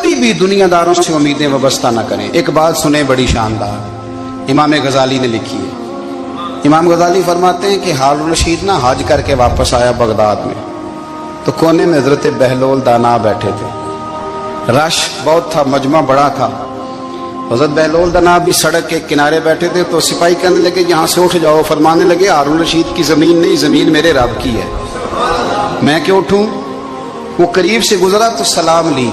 کبھی بھی دنیا داروں سے امیدیں وابستہ نہ کریں۔ ایک بات سنیں بڑی شاندار، امام غزالی نے لکھی ہے۔ امام غزالی فرماتے ہیں کہ ہارون رشید نہ حج کر کے واپس آیا بغداد میں، تو کونے میں حضرت بہلول دانا بیٹھے تھے، رش بہت تھا، مجمع بڑا تھا۔ حضرت بہلول دانا بھی سڑک کے کنارے بیٹھے تھے، تو سپاہی کہنے لگے یہاں سے اٹھ جاؤ، فرمانے لگے ہارون رشید کی زمین نہیں، زمین میرے رب کی ہے، میں کیوں اٹھوں؟ وہ قریب سے گزرا تو سلام لی،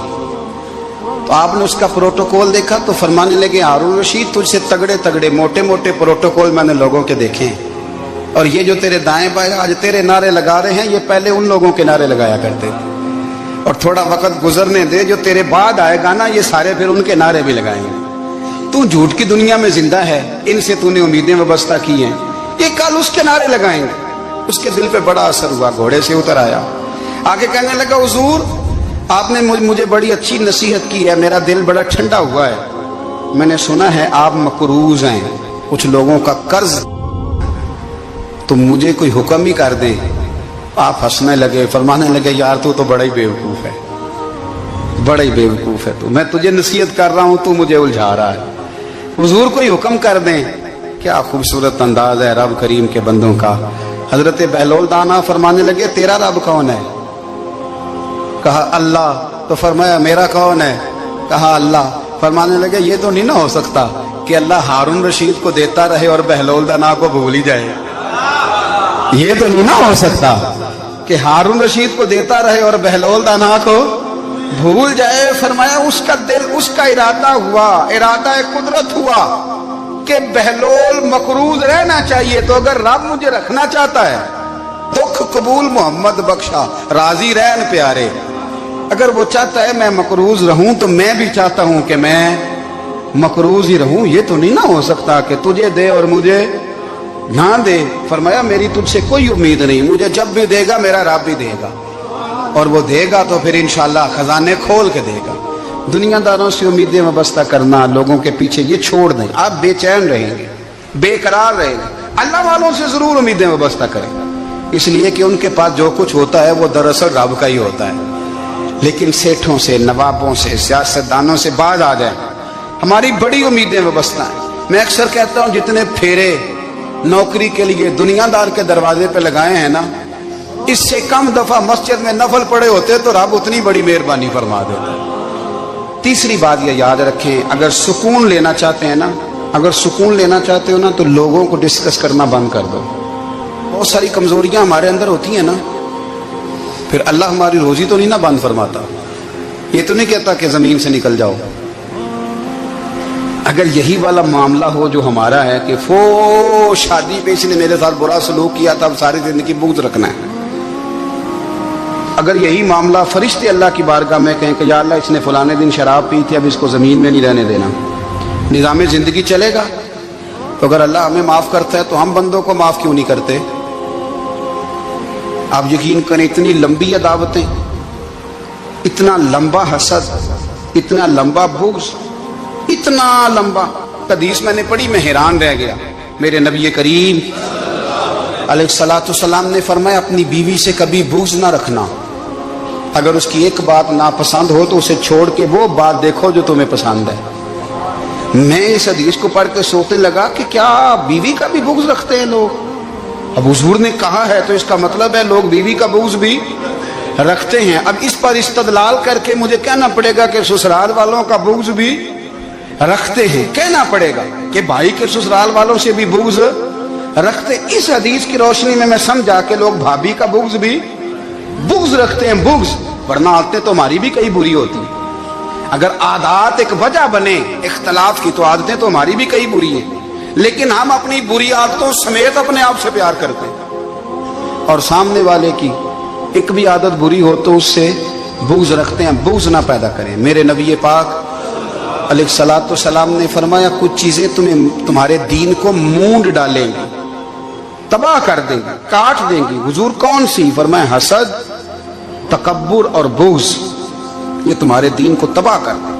تو آپ نے اس کا پروٹوکول دیکھا تو فرمانے لگے ہارون رشید تجھ سے تگڑے تگڑے موٹے موٹے پروٹوکول میں نے لوگوں کے دیکھے ہیں، اور یہ جو تیرے دائیں بائیں آج تیرے نعرے لگا رہے ہیں یہ پہلے ان لوگوں کے نعرے لگایا کرتے تھے، اور تھوڑا وقت گزرنے دے، جو تیرے بعد آئے گا نا یہ سارے پھر ان کے نعرے بھی لگائیں گے۔ تو جھوٹ کی دنیا میں زندہ ہے، ان سے تو نے امیدیں وابستہ کی ہیں، یہ کل اس کے نعرے لگائیں گے۔ اس کے دل پہ بڑا اثر ہوا، گھوڑے سے اتر آیا، آگے کہنے لگا حضور آپ نے مجھے بڑی اچھی نصیحت کی ہے، میرا دل بڑا ٹھنڈا ہوا ہے، میں نے سنا ہے آپ مقروض ہیں، کچھ لوگوں کا قرض، تو مجھے کوئی حکم ہی کر دیں۔ آپ ہنسنے لگے، فرمانے لگے یار تو بڑا ہی بیوقوف ہے، بڑا ہی بیوقوف ہے تو، میں تجھے نصیحت کر رہا ہوں تو مجھے الجھا رہا ہے، حضور کوئی حکم کر دیں۔ کیا خوبصورت انداز ہے رب کریم کے بندوں کا۔ حضرت بہلول دانا فرمانے لگے تیرا رب کون ہے؟ کہا اللہ، تو فرمایا میرا کون ہے؟ کہا اللہ۔ فرمانے لگے یہ تو نہیں نہ ہو سکتا کہ اللہ ہارون رشید کو دیتا رہے اور بہلول دانا کو بھول ہی جائے، یہ تو نہیں نہ ہو سکتا کہ ہارون رشید کو دیتا رہے اور بہلول دانا کو بھول جائے۔ فرمایا اس کا دل، اس کا ارادہ ہوا، ارادہ قدرت ہوا کہ بہلول مقروض رہنا چاہیے، تو اگر رب مجھے رکھنا چاہتا ہے، دکھ قبول محمد بخشا راضی رہن پیارے، اگر وہ چاہتا ہے میں مقروض رہوں تو میں بھی چاہتا ہوں کہ میں مقروض ہی رہوں، یہ تو نہیں نہ ہو سکتا کہ تجھے دے اور مجھے نہ دے۔ فرمایا میری تجھ سے کوئی امید نہیں، مجھے جب بھی دے گا میرا رب بھی دے گا، اور وہ دے گا تو پھر انشاءاللہ خزانے کھول کے دے گا۔ دنیا داروں سے امیدیں وابستہ کرنا، لوگوں کے پیچھے، یہ چھوڑ دیں، آپ بے چین رہیں گے، بے قرار رہیں گے۔ اللہ والوں سے ضرور امیدیں وابستہ کریں، اس لیے کہ ان کے پاس جو کچھ ہوتا ہے وہ دراصل رب کا ہی ہوتا ہے، لیکن سیٹھوں سے، نوابوں سے، سیاستدانوں سے باز آ جائیں، ہماری بڑی امیدیں وابستہ ہیں۔ میں اکثر کہتا ہوں جتنے پھیرے نوکری کے لیے دنیا دار کے دروازے پہ لگائے ہیں نا، اس سے کم دفعہ مسجد میں نفل پڑے ہوتے تو رب اتنی بڑی مہربانی فرما دیتا۔ تیسری بات یہ یاد رکھیں، اگر سکون لینا چاہتے ہیں نا، اگر سکون لینا چاہتے ہو نا تو لوگوں کو ڈسکس کرنا بند کر دو۔ بہت ساری کمزوریاں ہمارے اندر ہوتی ہیں نا، پھر اللہ ہماری روزی تو نہیں نہ بند فرماتا، یہ تو نہیں کہتا کہ زمین سے نکل جاؤ۔ اگر یہی والا معاملہ ہو جو ہمارا ہے کہ شادی پہ اس نے میرے ساتھ برا سلوک کیا تھا، اب ساری زندگی بغض رکھنا ہے، اگر یہی معاملہ فرشتے اللہ کی بارگاہ میں کہیں کہ یا اللہ اس نے فلانے دن شراب پی تھی، اب اس کو زمین میں نہیں رہنے دینا، نظام زندگی چلے گا؟ تو اگر اللہ ہمیں معاف کرتا ہے تو ہم بندوں کو معاف کیوں نہیں کرتے؟ آپ یقین کریں اتنی لمبی عداوتیں، اتنا لمبا حسد، اتنا لمبا بغض، اتنا لمبا۔ حدیث میں نے پڑھی، میں حیران رہ گیا۔ میرے نبی کریم علیہ الصلوۃ والسلام نے فرمایا اپنی بیوی سے کبھی بغض نہ رکھنا، اگر اس کی ایک بات ناپسند ہو تو اسے چھوڑ کے وہ بات دیکھو جو تمہیں پسند ہے۔ میں اس حدیث کو پڑھ کے سوچنے لگا کہ کیا بیوی کا بھی بغض رکھتے ہیں لوگ؟ اب حضور نے کہا ہے تو اس کا مطلب ہے لوگ بیوی کا بغض بھی رکھتے ہیں۔ اب اس پر استدلال کر کے مجھے کہنا پڑے گا کہ سسرال والوں کا بغض بھی رکھتے ہیں، کہنا پڑے گا کہ بھائی کے سسرال والوں سے بھی بغض رکھتے۔ اس حدیث کی روشنی میں سمجھا کہ لوگ بھابھی کا بغض بھی بغض رکھتے ہیں، بغض، ورنہ عادتیں تو ہماری بھی کئی بری ہوتی ہیں۔ اگر عادات ایک وجہ بنے اختلاف کی تو عادتیں تو ہماری بھی کئی بری ہیں، لیکن ہم اپنی بری عادتوں سمیت اپنے آپ سے پیار کرتے ہیں، اور سامنے والے کی ایک بھی عادت بری ہو تو اس سے بغض رکھتے ہیں۔ بغض نہ پیدا کریں۔ میرے نبی پاک علیہ الصلوۃ والسلام نے فرمایا کچھ چیزیں تمہارے دین کو مونڈ ڈالیں گی، تباہ کر دیں گی، کاٹ دیں گی۔ حضور کون سی؟ فرمایا حسد، تکبر اور بغض، یہ تمہارے دین کو تباہ کر دیں۔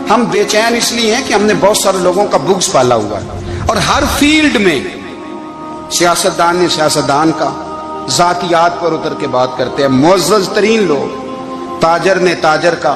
ہم بے چین اس لیے ہیں کہ ہم نے بہت سارے لوگوں کا بغض پالا ہوا ہے، اور ہر فیلڈ میں سیاستدان نے سیاستدان کا، ذاتیات پر اتر کے بات کرتے ہیں، معزز ترین لوگ، تاجر نے تاجر کا،